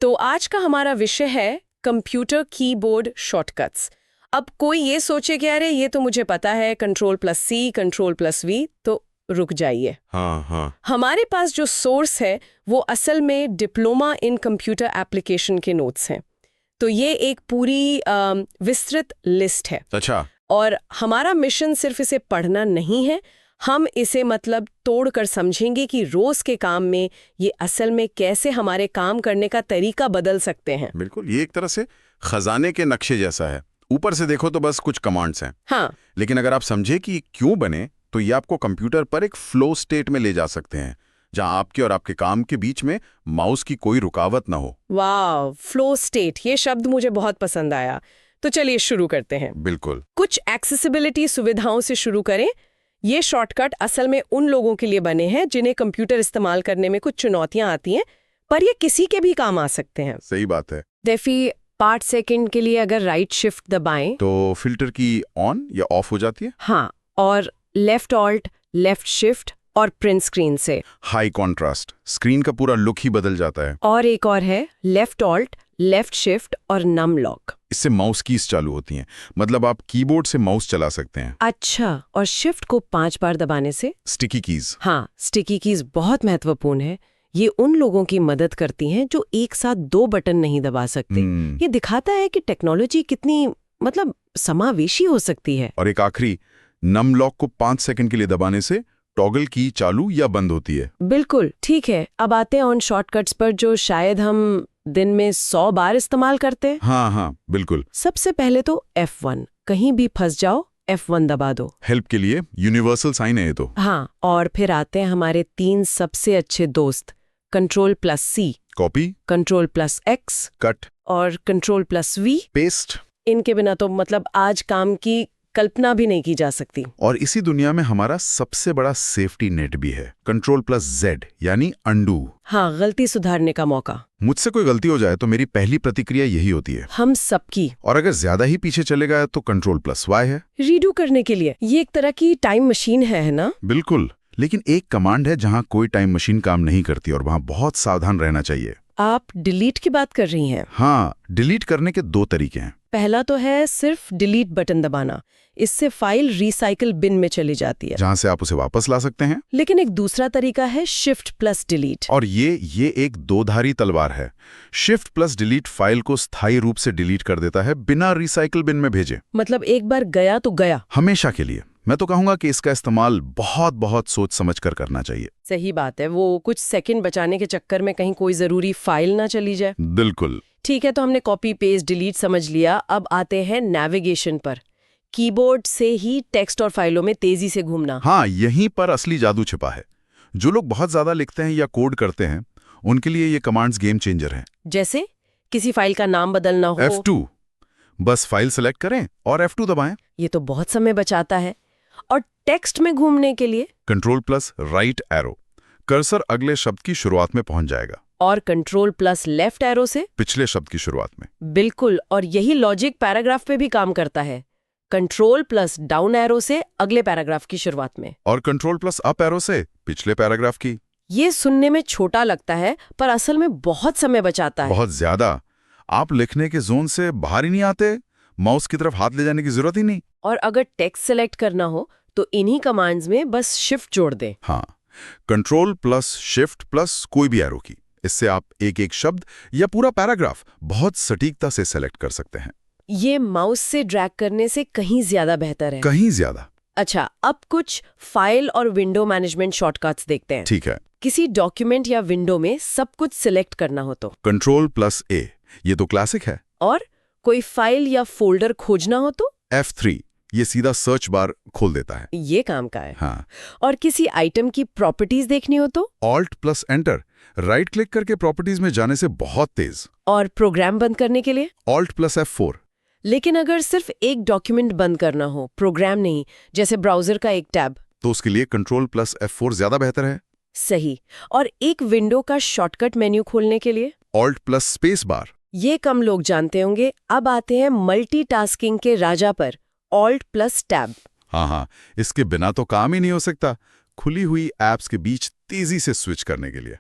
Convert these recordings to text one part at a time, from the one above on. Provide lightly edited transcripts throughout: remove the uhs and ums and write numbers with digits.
तो आज का हमारा विषय है कंप्यूटर कीबोर्ड शॉर्टकट्स। अब कोई ये सोचे कि अरे ये तो मुझे पता है, Ctrl+C, Ctrl+V, तो रुक जाइए। हाँ। हमारे पास जो सोर्स है वो असल में डिप्लोमा इन कंप्यूटर एप्लीकेशन के नोट्स हैं। तो ये एक पूरी विस्तृत लिस्ट है। अच्छा। और हमारा मिशन सिर्फ इसे पढ़ना नहीं है, हम इसे मतलब तोड़कर समझेंगे कि रोज के काम में ये असल में कैसे हमारे काम करने का तरीका बदल सकते हैं। बिल्कुल, ये एक तरह से खजाने के नक्शे जैसा है। ऊपर से देखो तो बस कुछ कमांड्स हैं। हाँ, लेकिन अगर आप समझे कि क्यों बने, तो ये आपको कंप्यूटर पर एक फ्लो स्टेट में ले जा सकते हैं, जहां आपके और आपके काम के बीच में माउस की कोई रुकावट ना हो। वाह, फ्लो स्टेट, ये शब्द मुझे बहुत पसंद आया। तो चलिए शुरू करते हैं। बिल्कुल। कुछ एक्सेसिबिलिटी सुविधाओं से शुरू करें। ये शॉर्टकट असल में उन लोगों के लिए बने हैं जिन्हें कंप्यूटर इस्तेमाल करने में कुछ चुनौतियां आती हैं, पर ये किसी के भी काम आ सकते हैं। सही बात है। जैसे पार्ट सेकंड के लिए अगर राइट शिफ्ट दबाएं तो फिल्टर की ऑन या ऑफ हो जाती है। हाँ, और लेफ्ट ऑल्ट, लेफ्ट शिफ्ट और प्रिंट स्क्रीन से। हाई कॉन्ट्रास्ट, स्क्रीन का पूरा लुक ही बदल जाता है। और एक और है लेफ्ट ऑल्ट, लेफ्ट शिफ्ट और नम लॉक। इससे माउस कीज चालू होती हैं, मतलब आप कीबोर्ड से माउस चला सकते हैं। अच्छा, और शिफ्ट को 5 बार दबाने से? Sticky keys. हाँ, स्टिकी कीज बहुत महत्वपूर्ण है। ये उन लोगों की मदद करती हैं जो एक साथ 2 बटन नहीं दबा सकते। ये दिखाता है कि टेक्नोलॉजी कितनी मतलब समावेशी हो सकती है। और एक आखिरी, नम लॉक को 5 सेकंड के लिए दबाने से टॉगल की चालू या बंद होती है। बिल्कुल ठीक है। अब आते हैं उन शॉर्टकट्स पर जो शायद हम दिन में 100 बार इस्तेमाल करते हैं। हाँ, बिल्कुल। सबसे पहले तो F1, कहीं भी फंस जाओ F1 दबा दो। हेल्प के लिए यूनिवर्सल साइन है ये तो। हाँ, और फिर आते हैं हमारे 3 सबसे अच्छे दोस्त, Ctrl+C, कॉपी, Ctrl+X कट और Ctrl+V। पेस्ट। इनके बिना तो मतलब आज काम की कल्पना भी नहीं की जा सकती। और इसी दुनिया में हमारा सबसे बड़ा सेफ्टी नेट भी है, Ctrl+Z यानी अंडू। हाँ, गलती सुधारने का मौका। मुझसे कोई गलती हो जाए तो मेरी पहली प्रतिक्रिया यही होती है। हम सबकी। और अगर ज्यादा ही पीछे चले गए तो Ctrl+Y है, रीडू करने के लिए। ये एक तरह की टाइम मशीन है ना? बिल्कुल। लेकिन एक कमांड है जहां कोई टाइम मशीन काम नहीं करती और वहां बहुत सावधान रहना चाहिए। आप डिलीट की बात कर रही हैं? हाँ, डिलीट करने के 2 तरीके हैं। पहला तो है सिर्फ डिलीट बटन दबाना। इससे फाइल रिसाइकिल बिन में चली जाती है, जहां से आप उसे वापस ला सकते हैं। लेकिन एक दूसरा तरीका है Shift+Delete। और ये एक 2धारी तलवार है। Shift+Delete फाइल को स्थायी रूप से डिलीट कर देता है, बिना रिसाइकिल बिन में भेजे। मतलब एक बार गया तो गया, हमेशा के लिए। मैं तो कहूंगा कि इसका इस्तेमाल बहुत सोच समझ कर करना चाहिए। सही बात है। वो कुछ सेकंड बचाने के चक्कर में कहीं कोई जरूरी फाइल ना चली जाए। बिल्कुल। ठीक है, तो हमने कॉपी पेस्ट डिलीट समझ लिया। अब आते हैं नेविगेशन पर। कीबोर्ड से ही टेक्स्ट और फाइलों में तेजी से घूमना। हाँ, यहीं पर असली जादू छिपा है। जो लोग बहुत ज्यादा लिखते हैं या कोड करते हैं, उनके लिए ये कमांड्स गेम चेंजर हैं। जैसे किसी फाइल का नाम बदलना हो। F2, बस फाइल सेलेक्ट करें और F2 दबाएं। ये तो बहुत समय बचाता है। और टेक्स्ट में घूमने के लिए Ctrl+राइट एरो, कर्सर अगले शब्द की शुरुआत में पहुंच जाएगा। और Ctrl+लेफ्ट एरो से पिछले शब्द की शुरुआत में। बिल्कुल, और यही लॉजिक पैराग्राफ पे भी काम करता है। Ctrl+डाउन एरो से अगले पैराग्राफ की शुरुआत में। और Ctrl+अप एरो से पिछले पैराग्राफ की। ये सुनने में छोटा लगता है, पर असल में बहुत समय बचाता है। बहुत ज्यादा। आप लिखने के जोन से बाहर ही नहीं आते, माउस की तरफ हाथ ले जाने की जरूरत ही नहीं। और अगर टेक्स्ट सेलेक्ट करना हो तो इन्हीं कमांड्स में बस शिफ्ट जोड़ दें। हाँ, Ctrl+Shift+ कोई भी एरो की। इससे आप एक शब्द या पूरा पैराग्राफ बहुत सटीकता से सेलेक्ट कर सकते हैं। ये माउस से ड्रैग करने से कहीं ज्यादा बेहतर है। कहीं ज्यादा। अच्छा, अब कुछ फाइल और विंडो मैनेजमेंट शॉर्टकट्स देखते हैं। ठीक है। किसी डॉक्यूमेंट या विंडो में सब कुछ सिलेक्ट करना हो तो Ctrl+A, ये तो क्लासिक है। और कोई फाइल या फोल्डर खोजना हो तो F3, ये सीधा सर्च बार खोल देता है। ये काम का है। हाँ। और किसी आइटम की प्रॉपर्टीज देखनी हो तो Alt+Enter, राइट क्लिक करके प्रॉपर्टीज में जाने से बहुत तेज। और प्रोग्राम बंद करने के लिए Alt+F4। लेकिन अगर सिर्फ एक डॉक्यूमेंट बंद करना हो, प्रोग्राम नहीं, जैसे ब्राउजर का एक टैब, तो उसके लिए Ctrl+F4 ज्यादा बेहतर है। सही। और एक विंडो का शॉर्टकट मेन्यू खोलने के लिए Alt+Space बार। ये कम लोग जानते होंगे। अब आते हैं मल्टीटास्किंग के राजा पर, Alt+Tab। हाँ, इसके बिना तो काम ही नहीं हो सकता, खुली हुई एप्स के बीच तेजी से स्विच करने के लिए।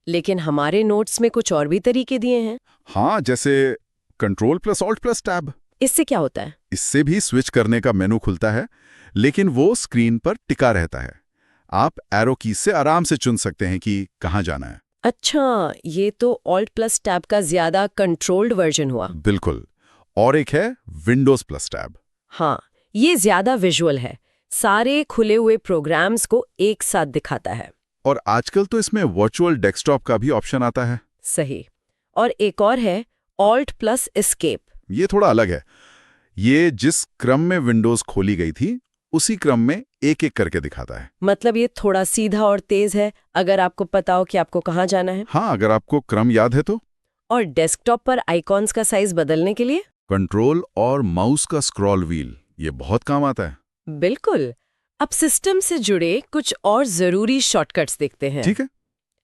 लेकिन हमारे नोट्स में कुछ और भी तरीके दिए हैं। हाँ, जैसे control plus alt plus tab. इससे क्या होता है? इससे भी स्विच करने का मेनू खुलता है, लेकिन वो स्क्रीन पर टिका रहता है। आप एरो की से आराम से चुन सकते हैं कि कहाँ जाना है। अच्छा, ये तो ऑल्ट प्लस टैब का ज्यादा कंट्रोल्ड वर्जन हुआ। बिल्कुल। और एक है विंडोज प्लस टैब। हाँ, ये ज्यादा विजुअल है, सारे खुले हुए प्रोग्राम्स को एक साथ दिखाता है। और आजकल तो इसमें वर्चुअल डेस्कटॉप का भी ऑप्शन आता है। सही। और एक और है ऑल्ट प्लस एस्केप। ये थोड़ा अलग है। ये जिस क्रम में विंडोज खोली गई थी उसी क्रम में एक एक करके दिखाता है। मतलब ये थोड़ा सीधा और तेज है, अगर आपको पता हो कि आपको कहाँ जाना है। हाँ, अगर आपको क्रम याद है तो। और डेस्कटॉप पर आइकॉन्स का साइज बदलने के लिए कंट्रोल और माउस का स्क्रॉल व्हील, ये बहुत काम आता है। बिल्कुल। अब सिस्टम से जुड़े कुछ और जरूरी शॉर्टकट्स देखते हैं। ठीक है।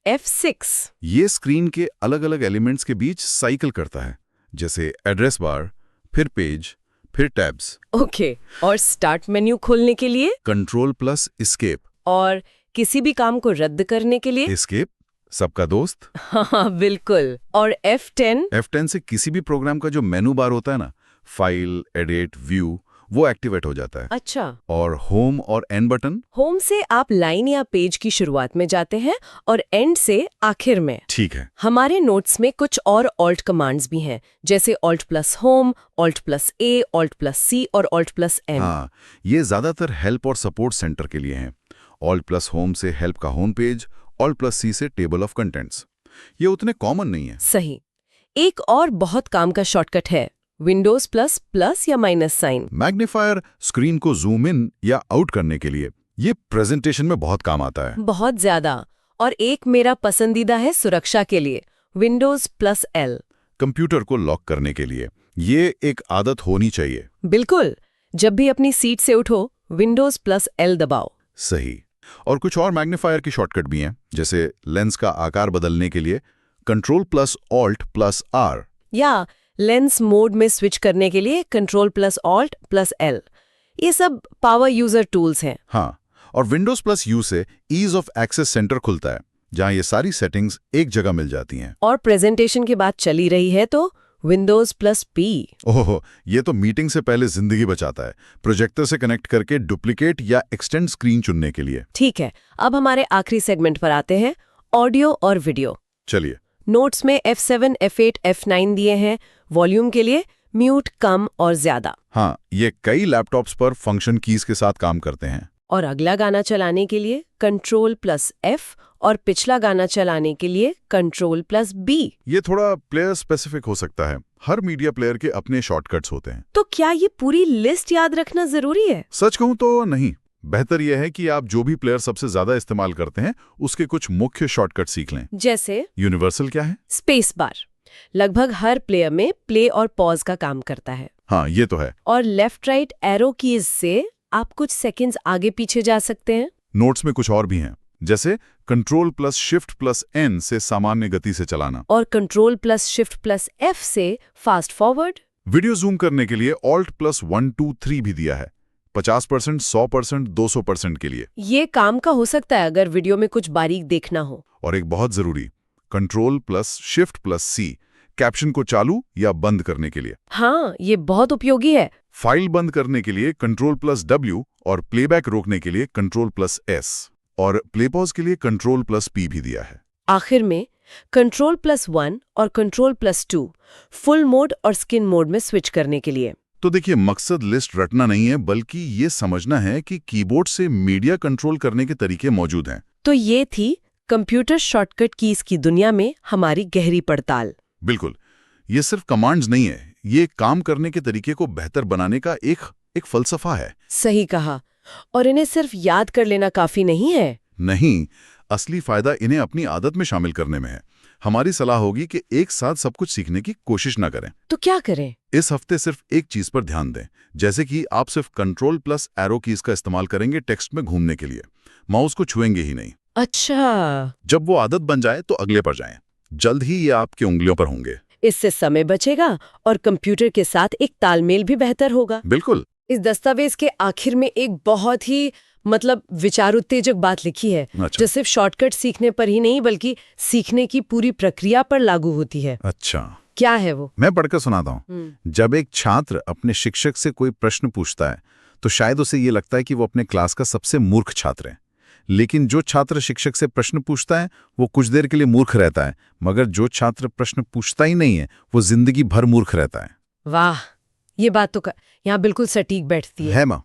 F6 ये स्क्रीन के अलग अलग एलिमेंट्स के बीच साइकिल करता है, जैसे एड्रेस बार, फिर पेज, फिर टैब्स। ओके। और स्टार्ट मेन्यू खोलने के लिए कंट्रोल प्लस एस्केप। और किसी भी काम को रद्द करने के लिए एस्केप सबका दोस्त। हाँ बिल्कुल। और F10 से किसी भी प्रोग्राम का जो मेनू बार होता है ना, फाइल, एडिट, व्यू, वो एक्टिवेट हो जाता है। अच्छा। और होम और एंड बटन। होम से आप लाइन या पेज की शुरुआत में जाते हैं और एंड से आखिर में। ठीक है। हमारे नोट्स में कुछ और ऑल्ट कमांड्स भी हैं, जैसे alt plus home, alt plus A, alt plus C और ऑल्ट प्लस एन। हाँ, ये ज्यादातर हेल्प और सपोर्ट सेंटर के लिए हैं। ऑल्ट प्लस होम से हेल्प का होम पेज, ऑल्ट प्लस सी से टेबल ऑफ कंटेंट्स। ये उतने कॉमन नहीं है। सही। एक और बहुत काम का शॉर्टकट है विंडोज प्लस प्लस या माइनस साइन। मैग्नीफायर स्क्रीन को जूम इन या आउट करने के लिए। ये प्रेजेंटेशन में बहुत काम आता है। बहुत ज्यादा। और एक मेरा पसंदीदा है सुरक्षा के लिए, विंडोज प्लस एल। कंप्यूटर को लॉक करने के लिए। ये एक आदत होनी चाहिए। बिल्कुल। जब भी अपनी सीट से उठो, विंडोज प्लस एल दबाओ। सही। और कुछ और मैग्नीफायर की शॉर्टकट भी हैं, जैसे लेंस का आकार बदलने के लिए control plus alt plus R, या लेंस मोड में स्विच करने के लिए control plus alt plus L. ये सब पावर यूजर टूल्स हैं। हाँ, और विंडोज प्लस यू से ईज ऑफ एक्सेस सेंटर खुलता है, जहां ये सारी सेटिंग्स एक जगह मिल जाती हैं। और प्रेजेंटेशन की बात चली रही है तो विंडोज प्लस पी। ओहो, ये तो मीटिंग से पहले जिंदगी बचाता है, प्रोजेक्टर से कनेक्ट करके डुप्लीकेट या एक्सटेंड स्क्रीन चुनने के लिए। ठीक है, अब हमारे आखिरी सेगमेंट पर आते हैं, ऑडियो और वीडियो। चलिए। नोट्स में F7, F8, F9 दिए हैं वॉल्यूम के लिए, म्यूट, कम और ज्यादा। हाँ, ये कई लैपटॉप्स पर फंक्शन कीज के साथ काम करते हैं। और अगला गाना चलाने के लिए कंट्रोल प्लस F और पिछला गाना चलाने के लिए कंट्रोल प्लस B। ये थोड़ा प्लेयर स्पेसिफिक हो सकता है, हर मीडिया प्लेयर के अपने शॉर्टकट्स होते हैं। तो क्या ये पूरी लिस्ट याद रखना जरूरी है? सच कहूं तो नहीं। बेहतर यह है कि आप जो भी प्लेयर सबसे ज्यादा इस्तेमाल करते हैं उसके कुछ मुख्य शॉर्टकट सीख लें। जैसे यूनिवर्सल क्या है? स्पेस बार लगभग हर प्लेयर में प्ले और पॉज का काम करता है। हाँ, ये तो है। और लेफ्ट राइट एरो कीज से आप कुछ सेकंड्स आगे पीछे जा सकते हैं। नोट्स में कुछ और भी हैं, जैसे control plus shift plus N से सामान्य गति से चलाना, और control plus shift plus F से फास्ट फॉरवर्ड। वीडियो जूम करने के लिए ऑल्ट प्लस 1 2 3 भी दिया है, 50%, 100%, 200% के लिए। ये काम का हो सकता है अगर वीडियो में कुछ बारीक देखना हो। और एक बहुत जरूरी, कंट्रोल प्लस शिफ्ट प्लस सी, कैप्शन को चालू या बंद करने के लिए। हाँ, ये बहुत उपयोगी है। फाइल बंद करने के लिए कंट्रोल प्लस W और प्लेबैक रोकने के लिए कंट्रोल प्लस S, और प्ले पॉज के लिए कंट्रोल प्लस P भी दिया है। आखिर में कंट्रोल प्लस 1 और कंट्रोल प्लस 2 फुल मोड और स्किन मोड में स्विच करने के लिए। तो देखिए, मकसद लिस्ट रटना नहीं है, बल्कि ये समझना है कि कीबोर्ड से मीडिया कंट्रोल करने के तरीके मौजूद हैं। तो ये थी कंप्यूटर शॉर्टकट कीज की दुनिया में हमारी गहरी पड़ताल। बिल्कुल, ये सिर्फ कमांड्स नहीं है, ये काम करने के तरीके को बेहतर बनाने का एक फलसफा है। सही कहा। और इन्हें सिर्फ याद कर लेना काफी नहीं है। नहीं, असली फायदा इन्हें अपनी आदत में शामिल करने में है। हमारी सलाह होगी कि एक साथ सब कुछ सीखने की कोशिश ना करें। तो क्या करें? इस हफ्ते सिर्फ एक चीज पर ध्यान दें, जैसे कि आप सिर्फ कंट्रोल प्लस एरो कीज का इस्तेमाल करेंगे टेक्स्ट में घूमने के लिए, माउस को छुएंगे ही नहीं। अच्छा। जब वो आदत बन जाए तो अगले पर जाएं। जल्द ही ये आपकी उंगलियों पर होंगे। इससे समय बचेगा और कंप्यूटर के साथ एक तालमेल भी बेहतर होगा। बिल्कुल। इस दस्तावेज के आखिर में एक बहुत ही मतलब विचार उत्तेजक बात लिखी है अच्छा। जो सिर्फ शॉर्टकट सीखने पर ही नहीं बल्कि सीखने की पूरी प्रक्रिया पर लागू होती है। अच्छा, क्या है वो? मैं पढ़कर सुनाता हूँ। जब एक छात्र अपने शिक्षक से कोई प्रश्न पूछता है तो शायद उसे ये लगता है कि वो अपने क्लास का सबसे मूर्ख छात्र है। लेकिन जो छात्र शिक्षक से प्रश्न पूछता है वो कुछ देर के लिए मूर्ख रहता है, मगर जो छात्र प्रश्न पूछता ही नहीं है वो जिंदगी भर मूर्ख रहता है। वाह, ये बात तो यहाँ बिल्कुल सटीक बैठती है। माँ,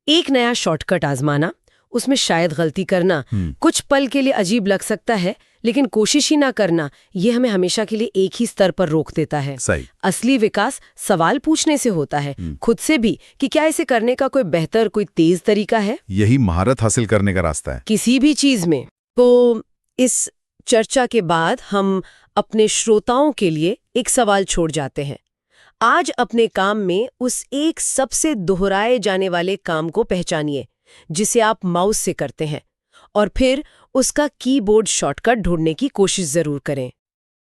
एक नया शॉर्टकट आजमाना, उसमें शायद गलती करना कुछ पल के लिए अजीब लग सकता है, लेकिन कोशिश ही ना करना ये हमें हमेशा के लिए एक ही स्तर पर रोक देता है। सही। असली विकास सवाल पूछने से होता है, खुद से भी, कि क्या इसे करने का कोई बेहतर, कोई तेज तरीका है। यही महारत हासिल करने का रास्ता है किसी भी चीज में। तो इस चर्चा के बाद हम अपने श्रोताओं के लिए एक सवाल छोड़ जाते हैं। आज अपने काम में उस एक सबसे दोहराए जाने वाले काम को पहचानिए जिसे आप माउस से करते हैं, और फिर उसका कीबोर्ड शॉर्टकट ढूंढने की कोशिश जरूर करें।